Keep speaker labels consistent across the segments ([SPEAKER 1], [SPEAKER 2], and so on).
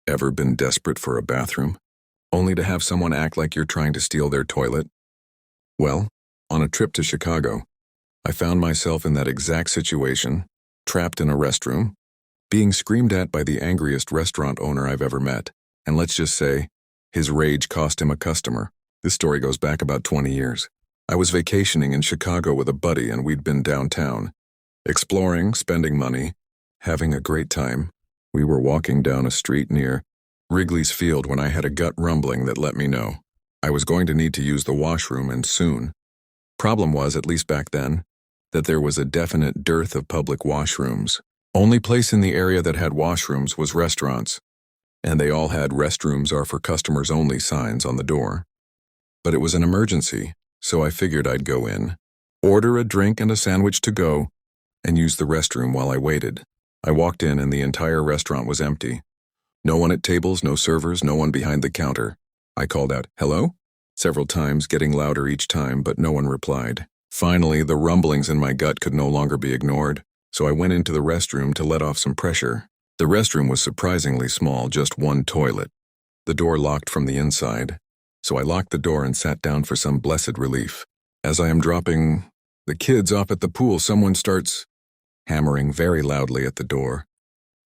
[SPEAKER 1] Ever been desperate for a bathroom, only to have someone act like you're trying to steal their toilet? Well, on a trip to Chicago, I found myself in that exact situation, trapped in a restroom, being screamed at by the angriest restaurant owner I've ever met, and let's just say, his rage cost him a customer. This story goes back about 20 years. I was vacationing in Chicago with a buddy and we'd been downtown, exploring, spending money, having a great time. We were walking down a street near Wrigley's Field when I had a gut rumbling that let me know I was going to need to use the washroom, and soon. Problem was, at least back then, that there was a definite dearth of public washrooms. Only place in the area that had washrooms was restaurants, and they all had "restrooms are for customers only" signs on the door. But it was an emergency, so I figured I'd go in, order a drink and a sandwich to go, and use the restroom while I waited. I walked in and the entire restaurant was empty. No one at tables, no servers, no one behind the counter. I called out, "Hello?" several times, getting louder each time, but no one replied. Finally, the rumblings in my gut could no longer be ignored, so I went into the restroom to let off some pressure. The restroom was surprisingly small, just one toilet. The door locked from the inside, so I locked the door and sat down for some blessed relief. As I am dropping the kids off at the pool, someone starts hammering very loudly at the door,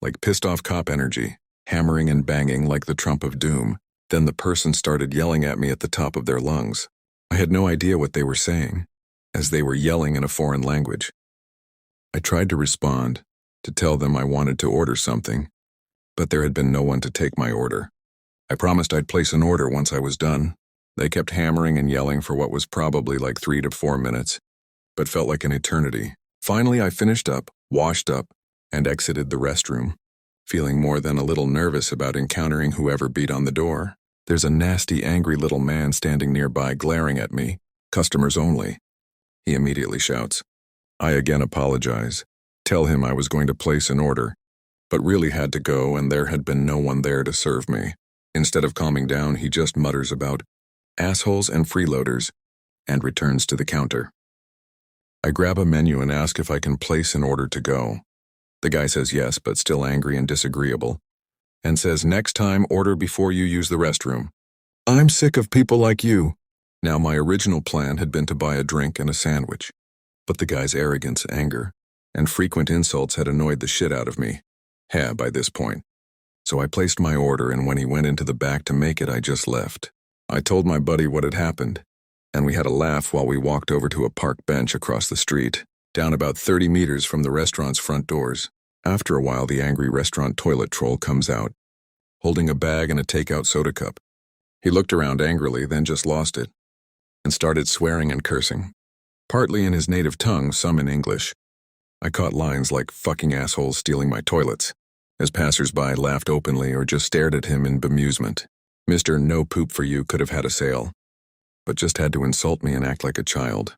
[SPEAKER 1] like pissed-off cop energy, hammering and banging like the trump of doom. Then the person started yelling at me at the top of their lungs. I had no idea what they were saying, as they were yelling in a foreign language. I tried to respond, to tell them I wanted to order something, but there had been no one to take my order. I promised I'd place an order once I was done. They kept hammering and yelling for what was probably like 3 to 4 minutes, but felt like an eternity. Finally, I finished up, washed up, and exited the restroom, feeling more than a little nervous about encountering whoever beat on the door. There's a nasty, angry little man standing nearby glaring at me. "Customers only," he immediately shouts. I again apologize, tell him I was going to place an order, but really had to go and there had been no one there to serve me. Instead of calming down, he just mutters about assholes and freeloaders and returns to the counter. I grab a menu and ask if I can place an order to go. The guy says yes, but still angry and disagreeable, and says, "Next time, order before you use the restroom." I'm sick of people like you. Now, my original plan had been to buy a drink and a sandwich, but the guy's arrogance, anger, and frequent insults had annoyed the shit out of me, by this point. So I placed my order, and when he went into the back to make it, I just left. I told my buddy what had happened, and we had a laugh while we walked over to a park bench across the street, down about 30 meters from the restaurant's front doors. After a while, the angry restaurant toilet troll comes out, holding a bag and a takeout soda cup. He looked around angrily, then just lost it, and started swearing and cursing, partly in his native tongue, some in English. I caught lines like "fucking assholes stealing my toilets," as passers-by laughed openly or just stared at him in bemusement. Mr. No Poop for You could have had a sale, but just had to insult me and act like a child.